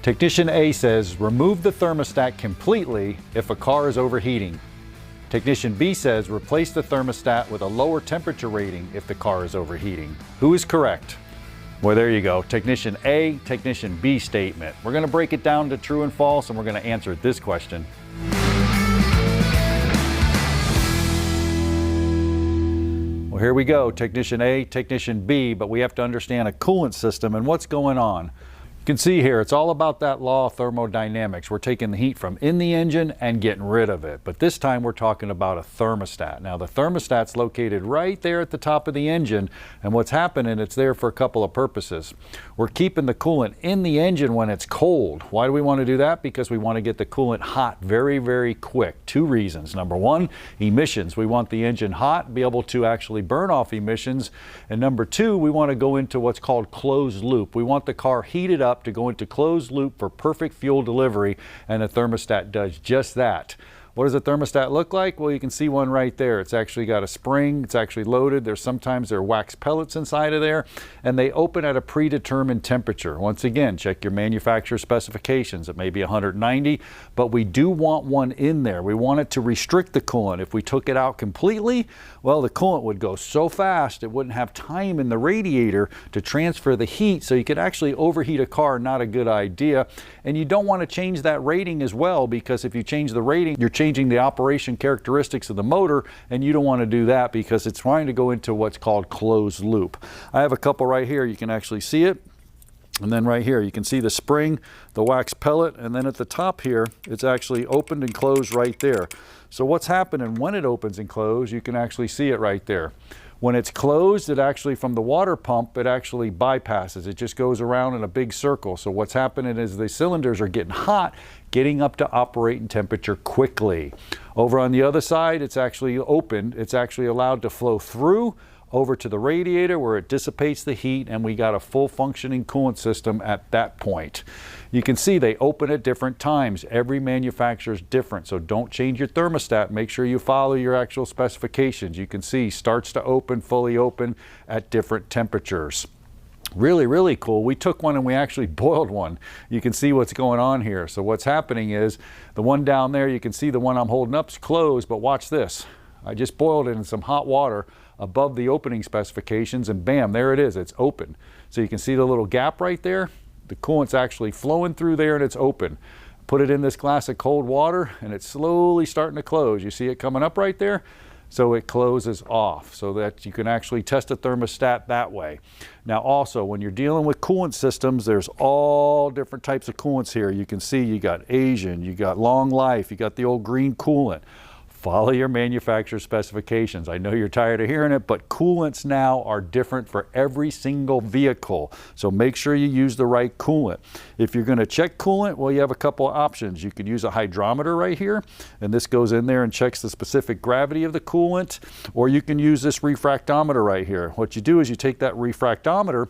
Technician A says, remove the thermostat completely if a car is overheating. Technician B says, replace the thermostat with a lower temperature rating if the car is overheating. Who is correct? Well, there you go. Technician A, Technician B statement. We're going to break it down to true and false, and we're going to answer this question. Well, here we go. Technician A, Technician B, but we have to understand a coolant system and what's going on. You can see here, it's all about that law of thermodynamics. We're taking the heat from in the engine and getting rid of it. But this time we're talking about a thermostat. Now the thermostat's located right there at the top of the engine, and what's happening, it's there for a couple of purposes. We're keeping the coolant in the engine when it's cold. Why do we want to do that? Because we want to get the coolant hot very, very quick. Two reasons. Number one, emissions. We want the engine hot, be able to actually burn off emissions. And number two, we want to go into what's called closed loop. We want the car heated up to go into closed loop for perfect fuel delivery, and a thermostat does just that. What does a thermostat look like? Well, you can see one right there. It's actually got a spring. It's actually loaded. Sometimes there are wax pellets inside of there, and they open at a predetermined temperature. Once again, check your manufacturer specifications. It may be 190, but we do want one in there. We want it to restrict the coolant. If we took it out completely, well, the coolant would go so fast it wouldn't have time in the radiator to transfer the heat, so you could actually overheat a car. Not a good idea. And you don't want to change that rating as well, because if you change the rating, you're changing the operation characteristics of the motor, and you don't want to do that because it's trying to go into what's called closed loop. I have a couple right here. You can actually see it. And then right here, you can see the spring, the wax pellet, and then at the top here, it's actually opened and closed right there. So what's happening when it opens and closes, you can actually see it right there. When it's closed, it actually, from the water pump, it actually bypasses. It just goes around in a big circle. So what's happening is the cylinders are getting hot, getting up to operating temperature quickly. Over on the other side, it's actually opened. It's actually allowed to flow through over to the radiator where it dissipates the heat, and we got a full functioning coolant system at that point. You can see they open at different times. Every manufacturer is different, so don't change your thermostat. Make sure you follow your actual specifications. You can see starts to open, fully open at different temperatures. Really, really cool. We took one and we actually boiled one. You can see what's going on here. So what's happening is the one down there, you can see the one I'm holding up is closed, but watch this. I just boiled it in some hot water above the opening specifications, and bam, there it is. It's open. So you can see the little gap right there. The coolant's actually flowing through there and it's open. Put it in this glass of cold water and it's slowly starting to close. You see it coming up right there? So it closes off, so that you can actually test a thermostat that way. Now also, when you're dealing with coolant systems, there's all different types of coolants here. You can see you got Asian, you got long life, you got the old green coolant. Follow your manufacturer specifications. I know you're tired of hearing it, but coolants now are different for every single vehicle. So make sure you use the right coolant. If you're going to check coolant, well, you have a couple of options. You could use a hydrometer right here, and this goes in there and checks the specific gravity of the coolant, or you can use this refractometer right here. What you do is you take that refractometer,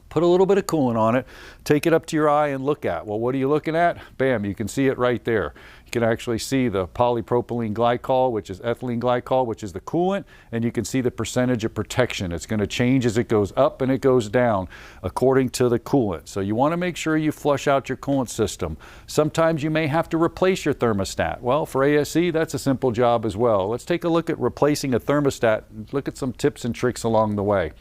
put a little bit of coolant on it, take it up to your eye and look at. Well, what are you looking at? Bam, you can see it right there. You can actually see the polypropylene glycol, which is ethylene glycol, which is the coolant, and you can see the percentage of protection. It's going to change as it goes up and it goes down according to the coolant. So you want to make sure you flush out your coolant system. Sometimes you may have to replace your thermostat. Well, for ASE, that's a simple job as well. Let's take a look at replacing a thermostat. Look at some tips and tricks along the way.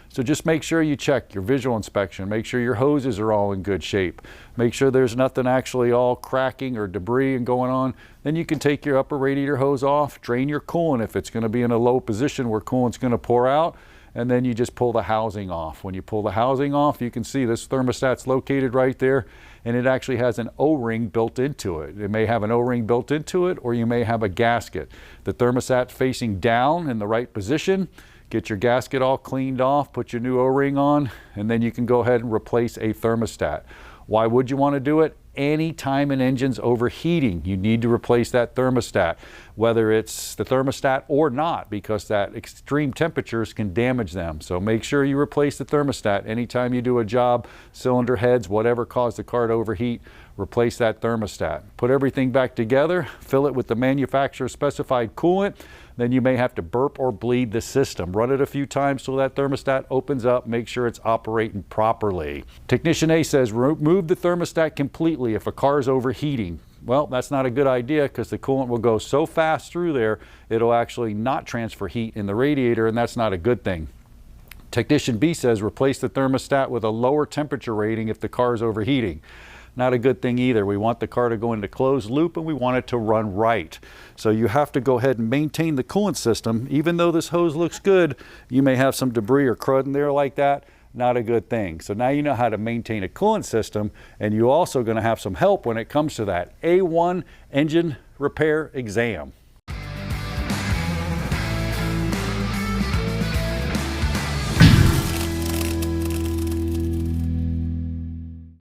So just make sure you check your visual inspection. Make sure your hoses are all in good shape. Make sure there's nothing actually all cracking or debris and going on. Then you can take your upper radiator hose off, drain your coolant if it's going to be in a low position where coolant's going to pour out, and then you just pull the housing off. When you pull the housing off, you can see this thermostat's located right there, and it actually has an O-ring built into it. It may have an O-ring built into it, or you may have a gasket. The thermostat facing down in the right position. Get your gasket all cleaned off, put your new O-ring on, and then you can go ahead and replace a thermostat. Why would you want to do it? Anytime an engine's overheating, you need to replace that thermostat. whether it's the thermostat or not, because that extreme temperatures can damage them. So make sure you replace the thermostat anytime you do a job, cylinder heads, whatever caused the car to overheat, replace that thermostat. Put everything back together, fill it with the manufacturer specified coolant, then you may have to burp or bleed the system. Run it a few times till that thermostat opens up, make sure it's operating properly. Technician A says remove the thermostat completely if a car is overheating. Well, that's not a good idea because the coolant will go so fast through there, it'll actually not transfer heat in the radiator, and that's not a good thing. Technician B says replace the thermostat with a lower temperature rating if the car is overheating. Not a good thing either. We want the car to go into closed loop and we want it to run right. So you have to go ahead and maintain the coolant system. Even though this hose looks good, you may have some debris or crud in there like that. Not a good thing. So now you know how to maintain a coolant system, and you're also going to have some help when it comes to that A1 engine repair exam.